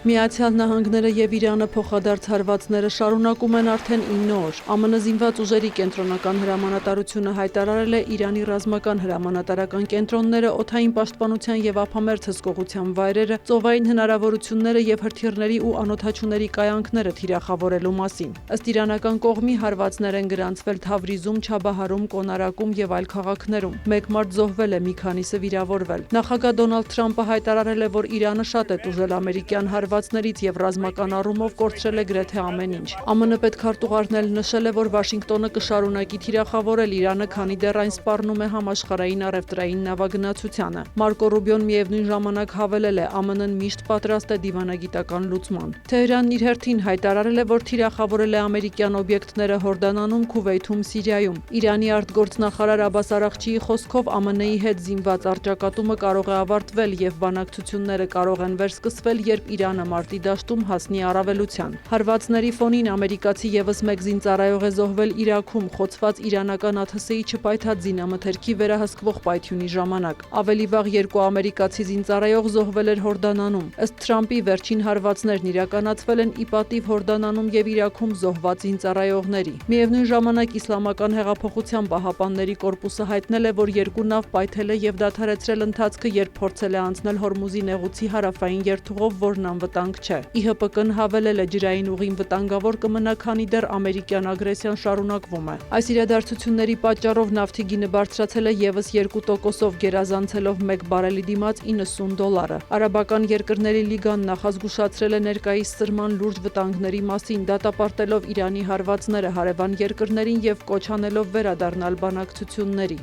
Միացյալ Նահանգները եւ Իրանը փոխադարձ հարվածները շարունակում են արդեն 9 օր։ ԱՄՆ զինված ուժերի կենտրոնական հրամանատարությունը հայտարարել է Իրանի ռազմական հրամանատարական կենտրոնները, օդային պաշտպանության եւ ափամերձ հսկողության վայրերը, ծովային հնարավորությունները եւ հրթիռների ու անօդաչուների կայանքները թիրախավորելու մասին։ Ըստ իրանական կողմի հարվածներ են գրանցվել Թավրիզում, Չաբահարում, Կոնարակում եւ այլ քաղաքներում։ Մեկ մարդ զոհվել է, մի քանիսը վիրավորվել։ Նախագահ Դոնալդ Թրամփը հայտարարել է, որ Իրանը շատ է տուժել ամերիկյան հարվածներից եւ ռազմական առումով կորցրել է գրեթե ամեն ինչ։ ԱՄՆ պետքարտուղարն էլ նշել է, որ Վաշինգտոնը կշարունակի թիրախավորել Իրանը, քանի դեռ այն սպառնում է համաշխարհային առևտրային նավագնացությանը։ Մարկո Ռուբիոն միևնույն ժամանակ հավելել է, ԱՄՆ-ն միշտ պատրաստ է դիվանագիտական լուծման։ Թեհրանն իր հերթին հայտարարել է, որ թիրախավորել է ամերիկյան օբյեկտները Հորդանանում, Քուվեյթում, Սիրիայում։ Իրանի արտգործնախարար Աբբաս Արաղչիի խոսքով ԱՄՆ-ի հետ զինված առճակատումը կարող է ավարտվել եւ բանակցությունները կարող են վերսկսվել, երբ Իրանը մարտի դաշտում հասնի առավելության։ Հարվածների ֆոնին ամերիկացի եւս մեկ զինծառայող է զոհվել Իրաքում խոցված իրանական ԱԹՍ-ի չպայթած զինամթերքի վերահսկվող պայթյունի ժամանակ։ Ավելի վաղ երկու ամերիկացի զինծառայող զոհվել էր Հորդանանում։ Ըստ Թրամփի, վերջին հարվածներն իրականացվել են ի պատիվ Հորդանանում եւ Իրաքում զոհված զինծառայողների։ Միևնույն ժամանակ Իսլամական հեղափոխության պահապանների կորպուսը հայտնել է, որ երկու նավ պայթել է եւ դադարեցրել ընթացքը, երբ փորձել է անցնել Հորմուզի նեղուցի հարավային երթուղով, որն անվտանգ չէ։ ԻՀՊԿ-ն հավելել է, ջրային ուղին վտանգավոր կմնա, քանի դեռ ամերիկյան ագրեսիան շարունակվում է։ Այս իրադարձությունների պատճառով նավթի գինը բարձրացել է եւս 2%-ով, գերազանցելով 1 բարելի դիմաց $90։ Արաբական երկրների լիգան նախազգուշացրել է ներկայիս սրման լուրջ վտանգների մասին, դատապարտելով Իրանի հարվածները հարևան երկրներին եւ կոչ անելով վերադառնալ բանակցությունների։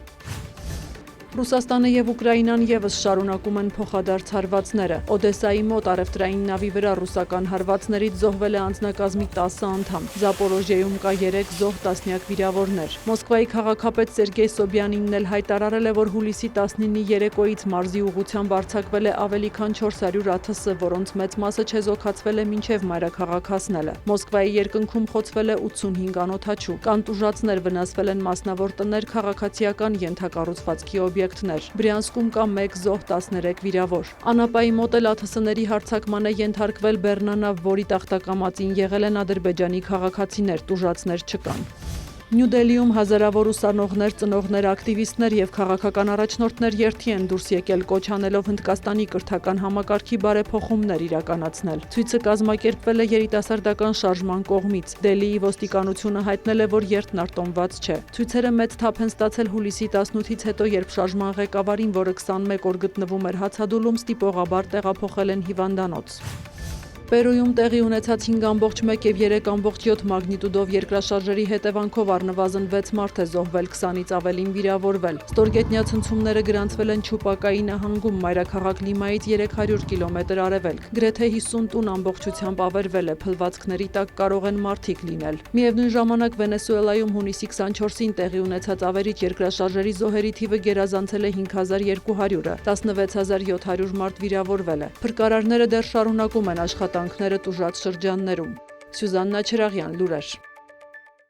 Ռուսաստանը եւ Ուկրաինան եւս շարունակում են փոխադարձ հարվածները։ Օդեսայի մոտ առևտրային նավի վրա ռուսական հարվածներից զոհվել է անձնակազմի 10 անդամ։ Զապորոժիայում կա 3 զոհ, տասնյակ վիրավորներ։ Մոսկվայի քաղաքապետ Սերգեյ Սոբյանինն էլ հայտարարել է, որ հուլիսի 19-ի երեկոյից մարզի ուղղությամբ արձակվել է ավելի քան 400 ԱԹՍ, որոնց մեծ մասը չեզոքացվել է մինչև մայրաքաղաք հասնելը։ Մոսկվայի երկնքում խոցվել է 85 անօդաչու։ Կան տուժածներ, վնասվել են մասնավոր տներ, քաղաքացիական ենթակառուցվածքի օբյեկտներ։ Բրյանսկում կա 1 զոհ, 13 վիրավոր։ Անապայի մոտ էլ ԱԹՍ-ների հարձակման է ենթարկվել բեռնանավ, որի տախտակամածին եղել են ադրբեջանի քաղաքացիներ, տուժածներ չկան։ Նյու Դելիում հազարավոր ուսանողներ, ծնողներ, ակտիվիստներ եւ քաղաքական առաջնորդներ երթի են դուրս եկել, կոչ անելով Հնդկաստանի կրթական համակարգի բարեփոխումներ իրականացնել։ Ցույցը կազմակերպվել է երիտասարդական շարժման կողմից։ Դելիի ոստիկանությունը հայտնել է, որ երթն արտոնված չէ։ Ցույցերը մեծ թափ են ստացել հուլիսի 18-ից հետո, երբ շարժման ղեկավարին, որը 21 օր գտնվում էր հացադուլում, ստիպողաբար տեղափոխել են հիվանդանոց։ Պերույում տեղի ունեցած 5.1 եւ 3.7 մագնիտուդով երկրաշարժերի հետևանքով առնվազն 6 մարդ է զոհվել, 20-ից ավելին վիրավորվել։ Ստորգետնյա ցնցումները գրանցվել են Չուպակայի նահանգում, մայրաքաղաք Լիմայից 300 կիլոմետր արևելք։ Գրեթե 50 տուն ամբողջությամբ ավերվել է, փլվածքների տակ կարող են մարդիկ լինել։ Միևնույն ժամանակ Վենեսուելայում հունիսի 24-ին տեղի ունեցած ավերիչ երկրաշարժերի զոհերի թիվը գերազանցել է 5200-ը, 16700 մարդ վիրավորվել է։ Փրկարարները դեռ շարունակում են աշխատանքները տուժած շրջաններում։ Սյուզաննա Չրաղյան, լուրեր։